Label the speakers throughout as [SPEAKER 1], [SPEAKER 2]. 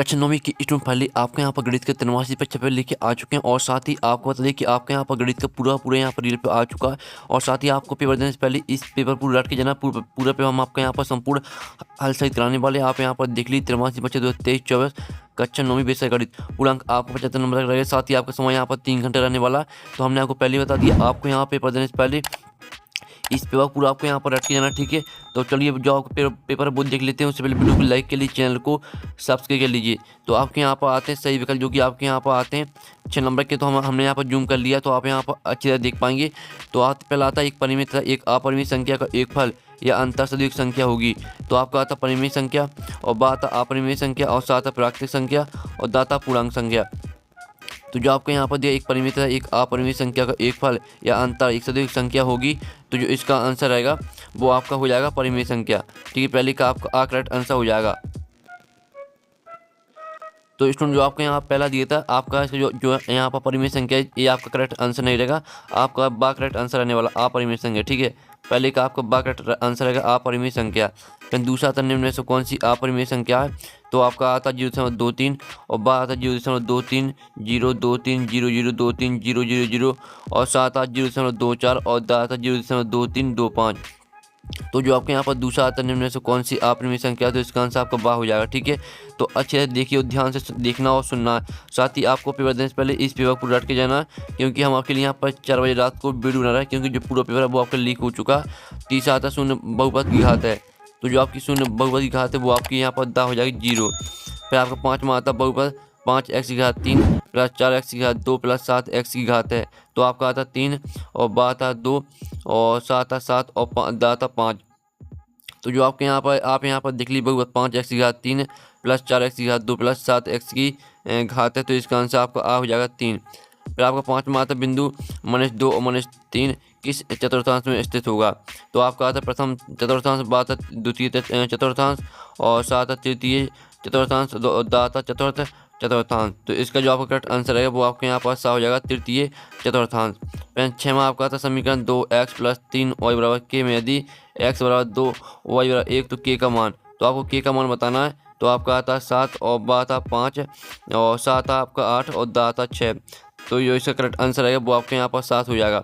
[SPEAKER 1] कक्षा 9वीं की student finally आपके यहाँ पर गणित के 83 पे पेपर लेके आ चुके हैं और साथ ही आपको बता दें कि आपके यहाँ पर गणित का पूरा यहाँ पर रील पे आ चुका है। और साथ ही आपको पेपर देने से पहले इस पेपर पूरा रट के जाना पूरा पेपर हम आपके यहाँ पर संपूर्ण हल सहित कराने वाले। आप यहाँ पर देख लीजिए 83 बच्चे 2023-24 कक्षा 9वीं विषय गणित पूरा अंक आपको 75 नंबर तक लगेगा। साथ ही आपका समय यहाँ पर 3 घंटे रहने वाला। तो हमने आपको पहले बता दिया आपको यहाँ पेपर देने से पहले इस पेपर पूरा आपको यहाँ पर रट के जाना, ठीक है। तो चलिए जो आपको पेपर वो देख लेते हैं। उससे पहले वीडियो को लाइक के लिए चैनल को सब्सक्राइब कर लीजिए। तो आपके यहाँ पर आते हैं सही विकल्प जो कि आपके यहाँ पर आते हैं 6 नंबर के। तो हमने यहाँ पर जूम कर लिया तो आप यहाँ पर अच्छी तरह देख पाएंगे। तो पहला आता है एक परिमित तथा एक अपरिमित संख्या का एक फल या अंतर सदीक संख्या होगी। तो आपका आता परिमित संख्या और बा आता अपरिमित संख्या और सात प्राकृतिक संख्या और दाता पूर्णांक संख्या। तो जो आपको यहाँ पर दिया एक परिमित है एक अपरिमित संख्या का एक फल या अंतर एक सदीक संख्या होगी। तो जो इसका आंसर रहेगा वो आपका हो जाएगा परिमित संख्या, ठीक है। पहले का आपका करेक्ट आंसर हो जाएगा। तो स्टूडेंट जो आपको यहाँ पहला दिया था आपका जो यहाँ पर परिमित संख्या है ये आपका करेक्ट आंसर नहीं रहेगा। आपका बा करेक्ट आंसर रहने वाला अपरिमित संख्या, ठीक है। पहले का आपका बा करेक्ट आंसर रहेगा अपरिमित संख्या। फिर दूसरा आता निम्न में से कौन सी अपरिमित संख्या है। तो आपका आता 0.23 और बा आता 0.23 023 0023 000 और सात आता 0.24 और दा आता 0.2325। तो जो आपके यहाँ पर दूसरा आता निम्न में से कौन सी अपरिमित संख्या है। तो इसका आंसर आपका बा हो जाएगा, ठीक है। तो अच्छे से देखिए, ध्यान से देखना और सुनना है। साथ ही आपको पेपर देने से पहले इस पेपर को रट के जाना है क्योंकि हम आपके लिए यहाँ पर 4 बजे रात को वीडियो बना रहे हैं क्योंकि जो पूरा पेपर है वो आपका लीक हो चुका। तीसरा आता शून्य बहुपद की घात है। तो जो आपकी शून्य बहुपद की घात है वो आपकी यहाँ पर दा हो जाएगी 0। फिर आपका 5वां आता बहुपद 5x की घात 3 प्लस 4x की घात 2 प्लस 7x की घात है। तो आपका आता 3 और बा आता 2 और सात आता 7 और दा आता 5। तो जो आपके यहाँ पर आप यहाँ पर देख लीजिए बहुपद 5x की घात 3 प्लस 4x की घात 2 प्लस 7x की घात है। तो इसका आंसर आपका आ हो जाएगा 3। फिर आपका 5वां आता बिंदु -2 और -3 किस चतुर्थांश में स्थित होगा। तो आपका आता प्रथम चतुर्थांश, बा आता द्वितीय चतुर्थांश और सात आता तृतीय चतुर्थांश, दा आता चतुर्थ चतुर्थांश। तो इसका जो आपका करेक्ट आंसर है वो आपके यहाँ पास हो जाएगा तृतीय चतुर्थांश। 6वां आपका आता समीकरण 2x + 3y = k में यदि x = 2 y = 1 तो k का मान। तो आपको k का मान बताना है। तो आपका आता 7 और बा आता 5 और सात आता आपका 8 और दा आता 6। तो जो इसका करेक्ट आंसर है वो आपके यहाँ पर 7 हो जाएगा,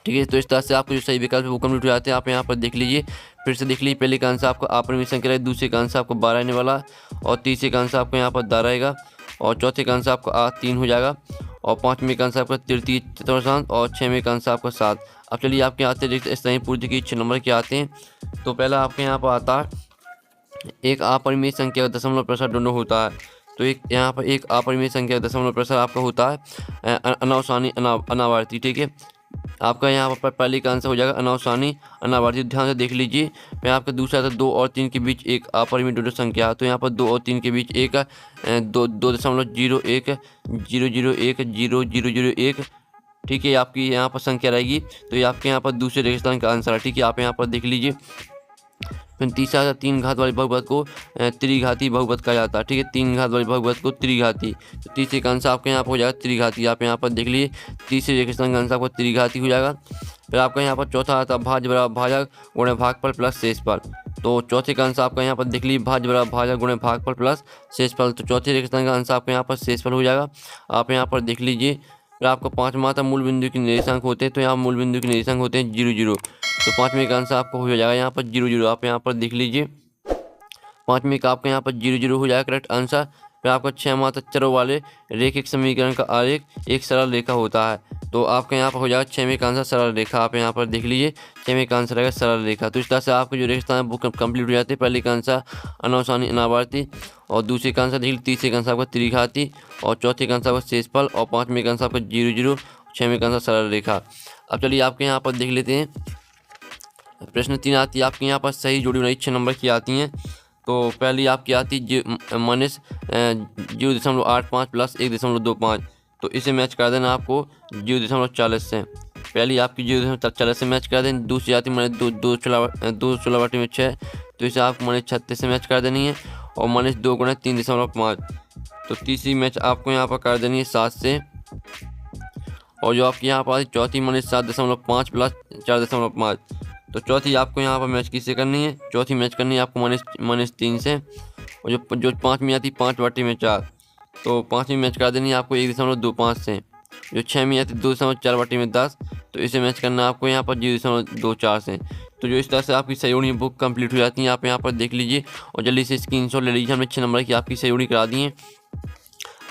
[SPEAKER 1] ठीक है। तो इस तरह से आपको जो सही विकल्प है वो कंप्लीट हो जाते हैं। आप यहाँ पर देख लीजिए, फिर से देख लीजिए। पहले का आंसर आपका अपरिमित संख्या रहेगा, दूसरे का आंसर आपको 12 रहने वाला और तीसरे का आंसर आपको यहाँ पर दा रहेगा और चौथे का आंसर आपका 3 हो जाएगा और 5वें का आंसर आपका तृतीय चतुर्थांश और 6वें का आंसर आपका 7। अब चलिए आपके आते देखते इस तरह पूरी की 6 नंबर के आते हैं। तो पहला आपके यहाँ पर आता एक अपरिमित संख्या का दशमलव प्रसार दोनों होता है। तो एक यहाँ पर एक अपरिमित संख्या का दशमलव प्रसार आपका होता है अनावसानी अनावर्ती, ठीक है। आपका यहाँ पर पहले का आंसर हो जाएगा अनावसानी अनावर्ती। ध्यान से देख लीजिए। फिर आपका दूसरा था 2 और 3 के बीच एक अपरिमित दोनों संख्या। तो यहाँ पर 2 और 3 के बीच एक 2.01 001 0001, ठीक है, आपकी यहाँ पर संख्या रहेगी। तो ये आपके यहाँ पर दूसरे रेगिस्तान का आंसर है, ठीक है। आप यहाँ पर देख लीजिए। फिर तीसरा 3 घात वाले बहुपद को त्रिघाती बहुपद कहा जाता है, ठीक है। 3 घात वाले बहुपद को त्रिघाती। तो तीसरे का आंसर आपके यहाँ पर हो जाएगा त्रिघाती। आप यहाँ पर देख लीजिए, तीसरे रेगिस्तान का आंसर आपको त्रिघाती हो जाएगा। फिर आपका यहाँ पर चौथा आता भाज्य बराबर भाजक गुणे भागफल प्लस शेषफल। तो चौथे का आंसर आपका यहाँ पर देख लीजिए भाज्य बराबर भाजक गुणे भागफल प्लस शेषफल। तो चौथे रेगिस्तान का आंसर आपका यहाँ पर शेषफल हो जाएगा। आप यहाँ पर देख लीजिए। फिर आपका 5वां आता मूल बिंदु के निर्देशांक होते हैं। तो यहाँ मूल बिंदु के निर्देशांक होते हैं 0 0। तो 5वें का आंसर आपको हो जाएगा यहाँ पर 0 0। आप यहाँ पर देख लीजिए, 5वें का आपका यहाँ पर 0 0 हो जाएगा करेक्ट आंसर। फिर आपका 6वां आता चरों वाले रेखिक समीकरण का आरेख एक सरल रेखा होता है। तो आपका यहाँ पर हो जाएगा 6वें का आंसर सरल रेखा। आप यहाँ पर देख लीजिए, 6वें का आंसर रहेगा सरल रेखा। तो इस तरह से आपके जो रेखा है वो कंप्लीट हो जाते हैं। पहले का आंसर अनावसानी अनावर्ती और दूसरे का आंसर देख लीजिए, तीसरे का आंसर आपका त्रिघाती और चौथे का आंसर आपका शेषफल और 5वें का आंसर आपका 0 0, 6वें का आंसर सरल रेखा। अब चलिए आपके यहाँ पर देख लेते हैं। प्रश्न 3 आती है आपके यहाँ पर सही जोड़ी बनाई 6 नंबर की आती हैं। तो पहली आपकी आती है -0.85 प्लस 1.25। तो इसे मैच कर देना आपको 0.40 से। पहली आपकी 0.40 से मैच कर देनी। दूसरी आती है -2 तो इसे आप -36 से मैच कर देनी है और -2 × 3.5। तो तीसरी मैच आपको यहाँ पर कर देनी है 7 से। और जो आपकी यहाँ पर चौथी -7.5 प्लस 4.5। तो चौथी आपको यहाँ पर मैच किससे करनी है, चौथी मैच करनी है आपको -3 से। और जो 5 में आती 5/4, तो 5वीं मैच करा देनी है आपको 1.25 से। जो 6 में आती 2.4/10, तो इसे मैच करना है आपको यहाँ पर 0.24 से। तो जो इस तरह से आपकी सही बुक कंप्लीट हो जाती है। आप यहाँ पर देख लीजिए और जल्दी से स्क्रीनशॉट ले लीजिए। हमने 6 नंबर की आपकी सही करा दी है।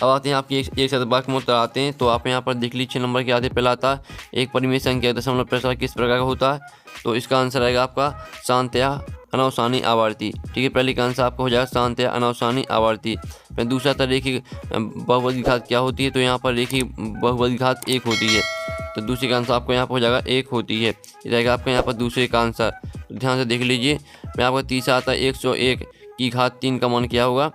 [SPEAKER 1] अब आते हैं आपकी एक शतभाग में उत्तर आते हैं। तो आप यहाँ पर देख लीजिए 6 नंबर के आते पहला आता है एक परिमेय संख्या दशमलव प्रसार किस प्रकार का होता है। तो इसका आंसर आएगा आपका शांतया अनावसानी आवर्ती। ठीक है, पहले का आंसर आपका हो जाएगा शांतया अनावसानी आवर्ती। फिर दूसरा था रेखिक बहुपद घात क्या होती है। तो यहाँ पर रेखिक बहुपद घात 1 होती है। तो दूसरे का आंसर आपको यहाँ पर हो जाएगा 1 होती है। ये रहेगा आपका यहाँ पर दूसरे का आंसर। तो ध्यान से देख लीजिए। फिर आपका तीसरा आता है 101 की घात 3 का मान क्या होगा।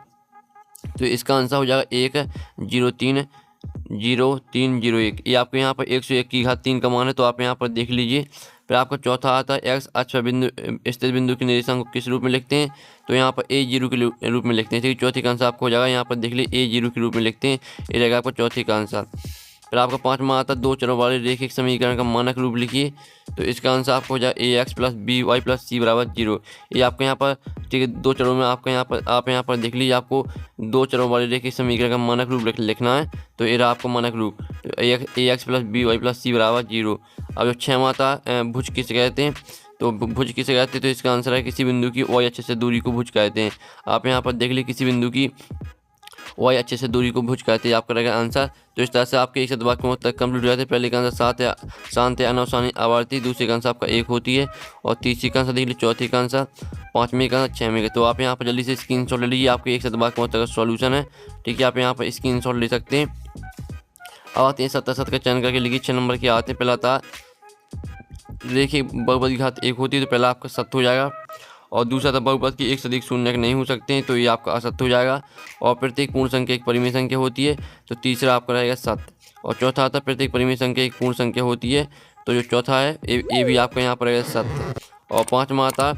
[SPEAKER 1] तो इसका आंसर हो जाएगा 10301। ये आपके यहाँ पर 101 की घात 3 का मान है। तो आप यहाँ पर देख लीजिए। फिर आपका चौथा आता है एक्स अक्ष पर बिंदु स्थित बिंदु के निर्देशांक को किस रूप में लिखते हैं। तो यहाँ पर A0 के रूप में लिखते हैं। ठीक है, चौथी का आंसर आपको हो जाएगा यहाँ पर देख लीजिए A0 के रूप में लिखते हैं। ये रहेगा आपका चौथी का आंसर। फिर आपका पाँचवा आता है 2 चरों वाले रेखिक समीकरण का मानक रूप लिखिए। तो इसका आंसर आपको हो जाए AX + BY + C = 0। ये आपके यहाँ पर ठीक है 2 चरों में आपका आप यहाँ पर देख लीजिए। आपको 2 चरों वाले रेखिक समीकरण का मानक रूप लिखना है। तो ये रहा आपको मानक रूप। तो AX + BY + C = 0। अब जो 6वां आता भुज किसे कहते हैं। तो भुज किसे कहते हैं। तो इसका आंसर है किसी बिंदु की y अक्ष से दूरी को भुज कहते हैं। आप यहाँ पर देख लीजिए किसी बिंदु की y अक्ष से दूरी को भुज कहते हैं आपका रहेगा आंसर। तो इस तरह से आपके एक शतभाग के तक कंप्लीट हो जाते हैं। पहले का आंसर शांतया अनावसानी आवर्ती, दूसरे का आंसर आपका 1 होती है और तीसरी का आंसर देख लीजिए, चौथी का आंसर, पाँचवीं का आंसर, 6वें का। तो आप यहाँ पर जल्दी से स्क्रीनशॉट ले लीजिए। आपके एक शतभाग के तक का सॉल्यूशन है। ठीक है, आप यहाँ पर स्क्रीनशॉट ले सकते हैं। अब आते हैं 77 का चयन करके लिखिए। 6 नंबर के आते हैं। पहला था रेखिक बहुपद की घात 1 होती है। तो पहला आपका सत्य हो जाएगा। और दूसरा था बहुपद की एक से अधिक शून्य नहीं हो सकते हैं। तो ये आपका असत्य हो जाएगा। और प्रत्येक पूर्ण संख्या एक परिमेय संख्या होती है। तो तीसरा आपका रहेगा सत्य। और चौथा आता प्रत्येक परिमेय संख्या एक पूर्ण संख्या होती है। तो जो चौथा है ये भी आपका यहाँ पर रहेगा सत्य। और पाँचवा आता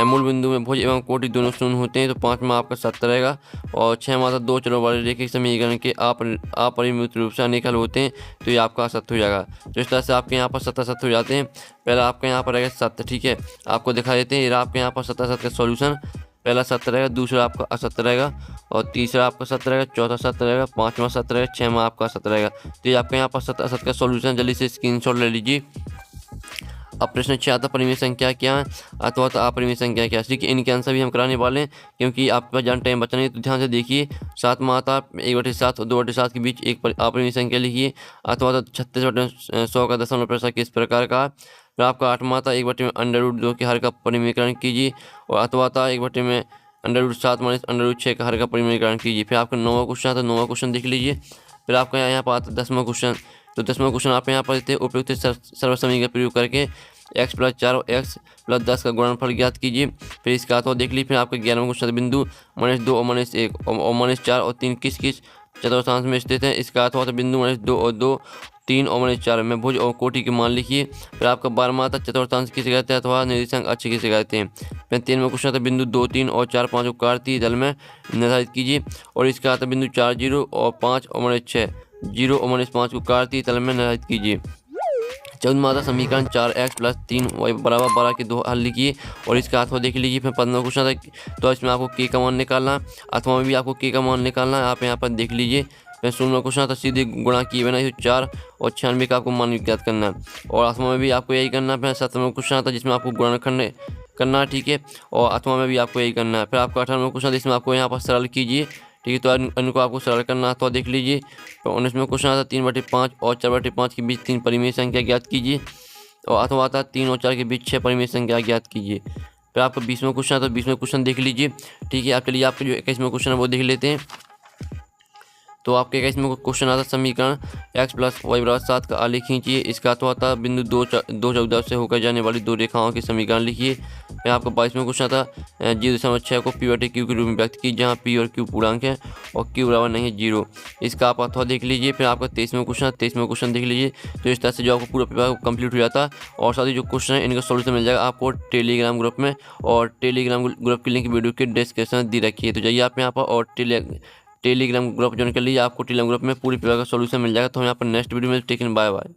[SPEAKER 1] मूल बिंदु में भुज एवं कोटि दोनों शून्य होते हैं। तो पाँचवा आपका सत्य रहेगा। और 6वां आता 2 चरों वाले रेखिक समीकरण के अपरिमित रूप से अनेक हल होते हैं। तो ये आपका असत्य हो जाएगा। तो इस तरह से आपके यहाँ पर सत्य हो जाते हैं। पहला आपका यहाँ पर रहेगा सत्य। ठीक है, आपको दिखा देते हैं। ये आपके यहाँ पर सत्य का सॉल्यूशन। पहला सत्य रहेगा, दूसरा आपका असत्य रहेगा और तीसरा आपका सत्य रहेगा, चौथा सत्य रहेगा, पाँचवा सत्य रहेगा, 6वां आपका असत्य रहेगा। तो ये आपके यहाँ पर सत्य असत्य का सॉल्यूशन। जल्दी से स्क्रीनशॉट ले लीजिए। अब प्रश्न 6 आता परिमेय संख्या क्या है अथवा अपरिमेय संख्या क्या है। ठीक है, इनके आंसर भी हम कराने वाले हैं क्योंकि आपके पास ज़्यादा टाइम बचा नहीं। तो ध्यान से देखिए। 7वां आता 1/7 और 2/7 के बीच एक अपरिमेय संख्या लिखिए। अथवा 36/100 का दशमलव प्रसार किस प्रकार का। फिर आपका 8वां आता 1/√2 के हर का परिमेयकरण कीजिए। और अथवा 1/√7 - √6 का हर का परिमेयकरण कीजिए। फिर आपका 9वां क्वेश्चन आता 9वां क्वेश्चन देख लीजिए। फिर आपका यहाँ पर आता 10वां क्वेश्चन। तो 10वां क्वेश्चन आप यहाँ पर देते हैं उपयुक्त सर्व समीकरण प्रयोग करके x + 4 और x + 10 का गुणनफल ज्ञात कीजिए। फिर इसका अथवा देख लीजिए। फिर आपका 11वां क्वेश्चन बिंदु -2 और -1 और -4 और 3 किस किस चतुर्थांश में स्थित है। इसका अथवा बिंदु -2 और 2, 3 और -4 में भुज और कोटि के मान लिखिए। फिर आपका 12वां आता चतुर्थांश किसे कहते हैं अथवा निर्देशांक अक्ष किसे कहते हैं। फिर 13वां क्वेश्चन आता बिंदु 2, 3 और 4, 5 को कार्तीय तल में निर्धारित कीजिए। और इसका आता बिंदु 4, 0 और 5 और -6, 0 और -5 को कार्तीय तल में निर्धारित कीजिए। 14वां आता समीकरण 4x + 3y = 12 के 2 हल लिखिए। और इसका अथवा देख लीजिए। फिर 15वां क्वेश्चन आता तो इसमें आपको k का मान निकालना है। अथवा में भी आपको k का मान निकालना है। आप यहाँ पर देख लीजिए। फिर 16वां क्वेश्चन आता सीधे गुणा किए बिना 4 और 96 का आपको मान ज्ञात करना है। और अथवा में भी आपको यही करना है। फिर 17वां क्वेश्चन आता जिसमें आपको गुणनखंड करना है। ठीक है, और अथवा में भी आपको यही करना है। फिर आपका 18वां क्वेश्चन इसमें आपको यहाँ पर सरल कीजिए। ठीक है, तो इनको आपको सरल करना है। तो देख लीजिए। तो 19वां क्वेश्चन आता 3/5 और 4/5 के बीच 3 परिमेय संख्या ज्ञात कीजिए। और अथवा आता 3 और 4 के बीच 6 परिमेय संख्या ज्ञात कीजिए। फिर आपका 20वां क्वेश्चन आता 20वां क्वेश्चन देख लीजिए। ठीक है, आप चलिए आपके जो 21वां क्वेश्चन है वो देख लेते हैं। तो आपके 21वां क्वेश्चन आता समीकरण x + y = 7 का आलेख खींचिए। इसका अथवा आता बिंदु 2 14 से होकर जाने वाली 2 रेखाओं के समीकरण लिखिए। फिर आपका 22वां क्वेश्चन आता 0.6 को p/q के रूप में व्यक्त कीजिए जहाँ p और q पूर्णांक है और q बराबर नहीं है 0। इसका आप अथवा देख लीजिए। फिर आपका 23वां क्वेश्चन देख लीजिए। तो इस तरह से जो आपको पूरा पेपर कंप्लीट हो जाता है। और साथ ही जो क्वेश्चन है इनका सॉल्यूशन मिल जाएगा आपको टेलीग्राम ग्रुप में। और टेलीग्राम ग्रुप की लिंक वीडियो के डिस्क्रिप्शन में दी रखी है। तो जाइए आप यहाँ पर और टेलीग्राम ग्रुप ज्वाइन कर लीजिए। आपको टेलीग्राम ग्रुप में पूरी पेपर का सॉल्यूशन मिल जाएगा। तो हम यहाँ पर नेक्स्ट वीडियो में टेकन बाय बाय।